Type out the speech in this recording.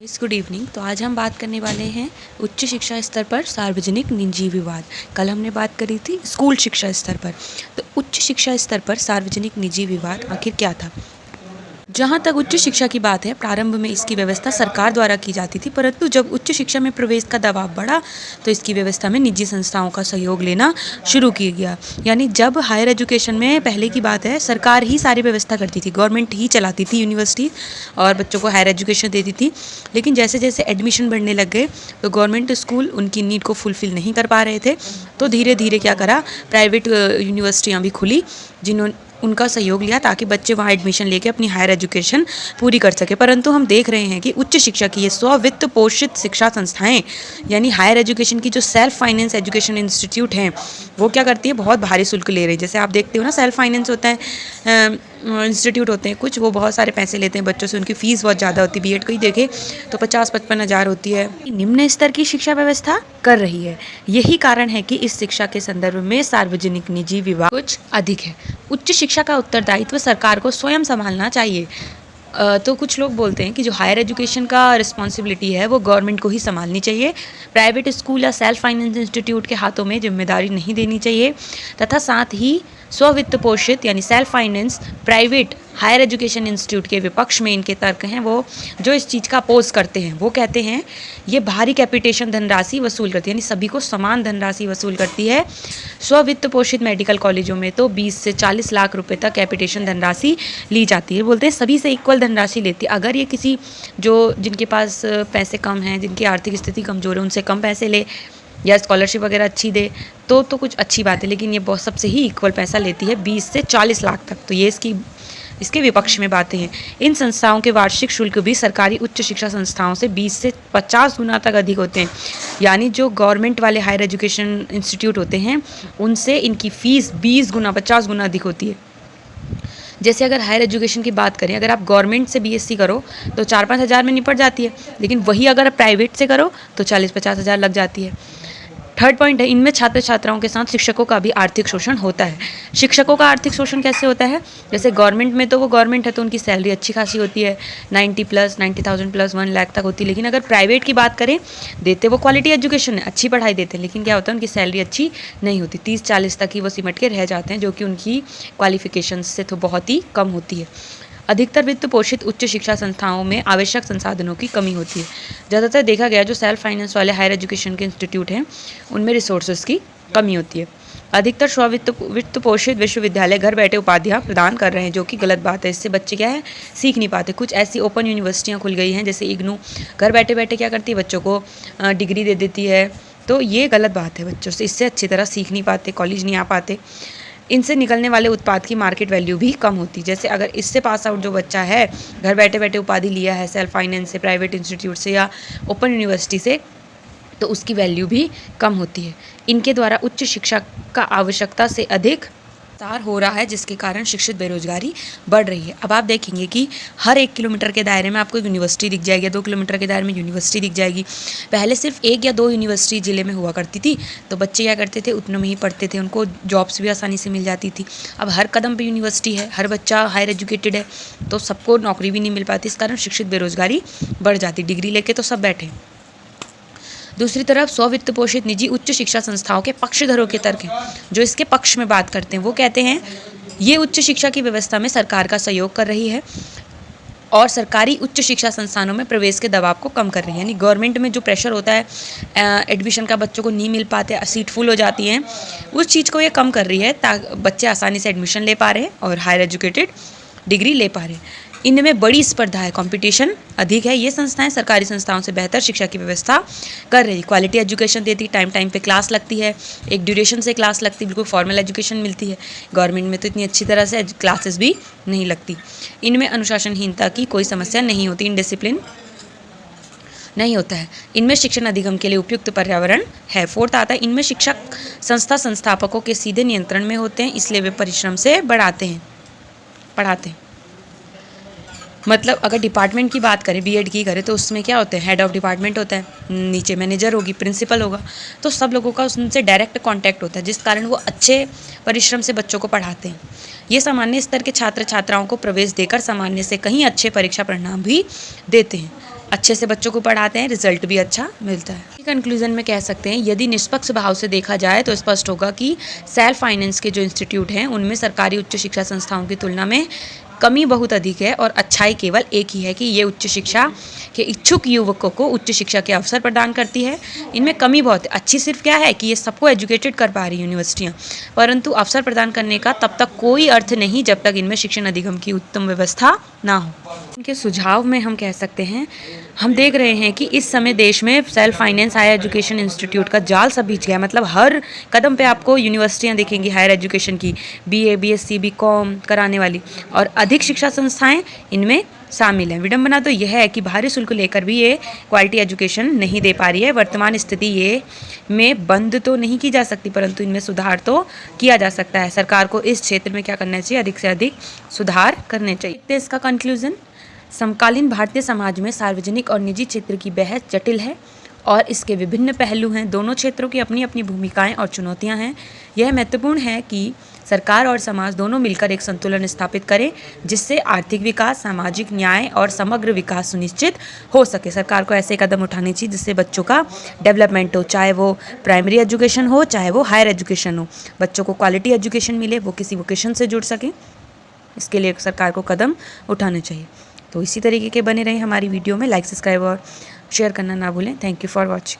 Good evening. तो आज हम बात करने वाले हैं उच्च शिक्षा स्तर पर सार्वजनिक निजी विवाद। कल हमने बात करी थी स्कूल शिक्षा स्तर पर। तो उच्च शिक्षा स्तर पर सार्वजनिक निजी विवाद आखिर क्या था? जहाँ तक उच्च शिक्षा की बात है, प्रारंभ में इसकी व्यवस्था सरकार द्वारा की जाती थी, परंतु जब उच्च शिक्षा में प्रवेश का दबाव बढ़ा तो इसकी व्यवस्था में निजी संस्थाओं का सहयोग लेना शुरू किया गया। यानी जब हायर एजुकेशन में पहले की बात है, सरकार ही सारी व्यवस्था करती थी, गवर्नमेंट ही चलाती थी यूनिवर्सिटी और बच्चों को हायर एजुकेशन देती थी। लेकिन जैसे जैसे एडमिशन बढ़ने लग गए तो गवर्नमेंट स्कूल उनकी नीड को फुलफिल नहीं कर पा रहे थे, तो धीरे धीरे क्या करा, प्राइवेट यूनिवर्सिटियाँ भी खुली जिन्होंने उनका सहयोग लिया ताकि बच्चे वहाँ एडमिशन लेके अपनी हायर एजुकेशन पूरी कर सके। परंतु हम देख रहे हैं कि उच्च शिक्षा की ये स्ववित्त पोषित शिक्षा संस्थाएं यानी हायर एजुकेशन की जो सेल्फ फाइनेंस एजुकेशन इंस्टीट्यूट हैं, वो क्या करती है, बहुत भारी शुल्क ले रही है। जैसे आप देखते हो ना, सेल्फ फाइनेंस होता है, इंस्टीट्यूट होते हैं कुछ, वो बहुत सारे पैसे लेते हैं बच्चों से, उनकी फ़ीस बहुत ज़्यादा होती है। बीएड को ही देखें तो 50-55 हज़ार होती है। निम्न स्तर की शिक्षा व्यवस्था कर रही है। यही कारण है कि इस शिक्षा के संदर्भ में सार्वजनिक निजी विवाद कुछ अधिक है। उच्च शिक्षा का उत्तरदायित्व सरकार को स्वयं संभालना चाहिए। तो कुछ लोग बोलते हैं कि जो हायर एजुकेशन का रिस्पॉन्सिबिलिटी है वो गवर्नमेंट को ही संभालनी चाहिए, प्राइवेट स्कूल या सेल्फ फाइनेंस इंस्टीट्यूट के हाथों में जिम्मेदारी नहीं देनी चाहिए, तथा साथ ही स्ववित्त पोषित यानी self finance private higher education institute के विपक्ष में इनके तर्क हैं, वो जो इस चीज़ का अपोज करते हैं, वो कहते हैं ये भारी कैपिटेशन धनराशि वसूल करती है, यानी सभी को समान धनराशि वसूल करती है। स्ववित्त पोषित मेडिकल कॉलेजों में तो 20 से 40 लाख रुपए तक कैपिटेशन धनराशि ली जाती है। बोलते हैं सभी से इक्वल धनराशि लेती है। अगर ये किसी जो जिनके पास पैसे कम हैं, जिनकी आर्थिक स्थिति कमज़ोर है, उनसे कम पैसे ले या स्कॉलरशिप वगैरह अच्छी दे तो कुछ अच्छी बात है, लेकिन ये बहुत सबसे ही इक्वल पैसा लेती है, 20 से 40 लाख तक। तो ये इसके विपक्ष में बातें हैं। इन संस्थाओं के वार्षिक शुल्क भी सरकारी उच्च शिक्षा संस्थाओं से 20 से 50 गुना तक अधिक होते हैं। यानी जो गवर्नमेंट वाले हायर एजुकेशन इंस्टीट्यूट होते हैं उनसे इनकी फ़ीस 20 गुना 50 गुना अधिक होती है। जैसे अगर हायर एजुकेशन की बात करें, अगर आप गवर्नमेंट से बीएससी करो तो 4-5 हज़ार में निपट जाती है, लेकिन वही अगर प्राइवेट से करो तो 40-50 हज़ार लग जाती है। थर्ड पॉइंट है, इनमें छात्र छात्राओं के साथ शिक्षकों का भी आर्थिक शोषण होता है। शिक्षकों का आर्थिक शोषण कैसे होता है? जैसे गवर्नमेंट में तो वो गवर्नमेंट है तो उनकी सैलरी अच्छी खासी होती है, 90,000 प्लस 1 लाख तक होती है। लेकिन अगर प्राइवेट की बात करें, देते वो क्वालिटी एजुकेशन है, अच्छी पढ़ाई देते हैं, लेकिन क्या होता है, उनकी सैलरी अच्छी नहीं होती, 30-40 तक ही वो सिमट के रह जाते हैं, जो कि उनकी क्वालिफिकेशन से तो बहुत ही कम होती है। अधिकतर वित्त पोषित उच्च शिक्षा संस्थाओं में आवश्यक संसाधनों की कमी होती है। ज़्यादातर देखा गया जो सेल्फ फाइनेंस वाले हायर एजुकेशन के इंस्टीट्यूट हैं उनमें रिसोर्सेज की कमी होती है। अधिकतर वित्त पोषित विश्वविद्यालय घर बैठे उपाधियाँ प्रदान कर रहे हैं, जो कि गलत बात है। इससे बच्चे क्या है, सीख नहीं पाते। कुछ ऐसी ओपन यूनिवर्सिटियाँ खुल गई हैं जैसे इग्नू, घर बैठे बैठे क्या करती है, बच्चों को डिग्री दे देती है। तो ये गलत बात है, बच्चों से इससे अच्छी तरह सीख नहीं पाते, कॉलेज नहीं आ पाते। इनसे निकलने वाले उत्पाद की मार्केट वैल्यू भी कम होती है। जैसे अगर इससे पास आउट जो बच्चा है, घर बैठे बैठे उपाधि लिया है सेल्फ फाइनेंस से, प्राइवेट इंस्टीट्यूट से या ओपन यूनिवर्सिटी से, तो उसकी वैल्यू भी कम होती है। इनके द्वारा उच्च शिक्षा का आवश्यकता से अधिक विस्तार हो रहा है, जिसके कारण शिक्षित बेरोजगारी बढ़ रही है। अब आप देखेंगे कि हर 1 किलोमीटर के दायरे में आपको एक यूनिवर्सिटी दिख जाएगी, 2 किलोमीटर के दायरे में यूनिवर्सिटी दिख जाएगी। पहले सिर्फ 1 या 2 यूनिवर्सिटी ज़िले में हुआ करती थी, तो बच्चे क्या करते थे, उतने में ही पढ़ते थे, उनको जॉब्स भी आसानी से मिल जाती थी। अब हर कदम पर यूनिवर्सिटी है, हर बच्चा हायर एजुकेटेड है, तो सबको नौकरी भी नहीं मिल पाती। इस कारण शिक्षित बेरोजगारी बढ़ जाती। डिग्री लेके तो सब बैठे। दूसरी तरफ स्ववित्त पोषित निजी उच्च शिक्षा संस्थाओं के पक्षधरों के तर्क हैं, जो इसके पक्ष में बात करते हैं। वो कहते हैं ये उच्च शिक्षा की व्यवस्था में सरकार का सहयोग कर रही है और सरकारी उच्च शिक्षा संस्थानों में प्रवेश के दबाव को कम कर रही है। यानी गवर्नमेंट में जो प्रेशर होता है एडमिशन का, बच्चों को नहीं मिल पाते, सीट फुल हो जाती हैं, उस चीज़ को ये कम कर रही है ताकि बच्चे आसानी से एडमिशन ले पा रहे हैं और हायर एजुकेटेड डिग्री ले पा रहे हैं। इनमें बड़ी स्पर्धा है, कंपटीशन अधिक है। ये संस्थाएं सरकारी संस्थाओं से बेहतर शिक्षा की व्यवस्था कर रही, क्वालिटी एजुकेशन देती, टाइम पे क्लास लगती है, एक ड्यूरेशन से क्लास लगती है, बिल्कुल फॉर्मल एजुकेशन मिलती है। गवर्नमेंट में तो इतनी अच्छी तरह से क्लासेस भी नहीं लगती। इनमें अनुशासनहीनता की कोई समस्या नहीं होती, इनडिसिप्लिन नहीं होता है। इनमें शिक्षण अधिगम के लिए उपयुक्त पर्यावरण है। फोर्थ आता है, इनमें शिक्षक संस्थापकों के सीधे नियंत्रण में होते हैं, इसलिए वे परिश्रम से पढ़ाते हैं। मतलब अगर डिपार्टमेंट की बात करें, बीएड की करें, तो उसमें क्या होता है, हेड ऑफ डिपार्टमेंट होता है, नीचे मैनेजर होगी, प्रिंसिपल होगा, तो सब लोगों का उनसे डायरेक्ट कांटेक्ट होता है, जिस कारण वो अच्छे परिश्रम से बच्चों को पढ़ाते हैं। ये सामान्य स्तर के छात्र छात्राओं को प्रवेश देकर सामान्य से कहीं अच्छे परीक्षा परिणाम भी देते हैं। अच्छे से बच्चों को पढ़ाते हैं, रिजल्ट भी अच्छा मिलता है। कंक्लूजन में कह सकते हैं, यदि निष्पक्ष भाव से देखा जाए तो स्पष्ट होगा कि सेल्फ फाइनेंस के जो इंस्टीट्यूट हैं उनमें सरकारी उच्च शिक्षा संस्थाओं की तुलना में कमी बहुत अधिक है, और अच्छाई केवल एक ही है कि ये उच्च शिक्षा के इच्छुक युवकों को उच्च शिक्षा के अवसर प्रदान करती है। इनमें कमी बहुत है। अच्छी सिर्फ क्या है कि ये सबको एजुकेटेड कर पा रही है यूनिवर्सिटियाँ, परंतु अवसर प्रदान करने का तब तक कोई अर्थ नहीं जब तक इनमें शिक्षण अधिगम की उत्तम व्यवस्था ना हो। इनके सुझाव में हम कह सकते हैं, हम देख रहे हैं कि इस समय देश में self finance higher education institute का जाल सब बिछ गया है। मतलब हर कदम पे आपको यूनिवर्सिटियाँ दिखेंगी हायर एजुकेशन की, बीए, बीएससी, बीकॉम कराने वाली, और अधिक शिक्षा संस्थाएं इनमें शामिल हैं। विडंबना तो यह है कि बाहरी शुल्क लेकर भी ये क्वालिटी एजुकेशन नहीं दे पा रही है। वर्तमान स्थिति ये में बंद तो नहीं की जा सकती, परंतु इनमें सुधार तो किया जा सकता है। सरकार को इस क्षेत्र में क्या करना चाहिए, अधिक से अधिक सुधार करने चाहिए। इसका कंक्लूजन, समकालीन भारतीय समाज में सार्वजनिक और निजी क्षेत्र की बहस जटिल है और इसके विभिन्न पहलू हैं। दोनों क्षेत्रों की अपनी अपनी भूमिकाएं और चुनौतियां हैं। यह महत्वपूर्ण है कि सरकार और समाज दोनों मिलकर एक संतुलन स्थापित करें, जिससे आर्थिक विकास, सामाजिक न्याय और समग्र विकास सुनिश्चित हो सके। सरकार को ऐसे कदम उठाने चाहिए जिससे बच्चों का डेवलपमेंट हो, चाहे वो प्राइमरी एजुकेशन हो, चाहे वो हायर एजुकेशन हो। बच्चों को क्वालिटी एजुकेशन मिले, वो किसी वोकेशन से जुड़ सकें, इसके लिए सरकार को कदम उठाने चाहिए। तो इसी तरीके के बने रहें हमारी वीडियो में। लाइक, सब्सक्राइब और शेयर करना ना भूलें। Thank you for watching.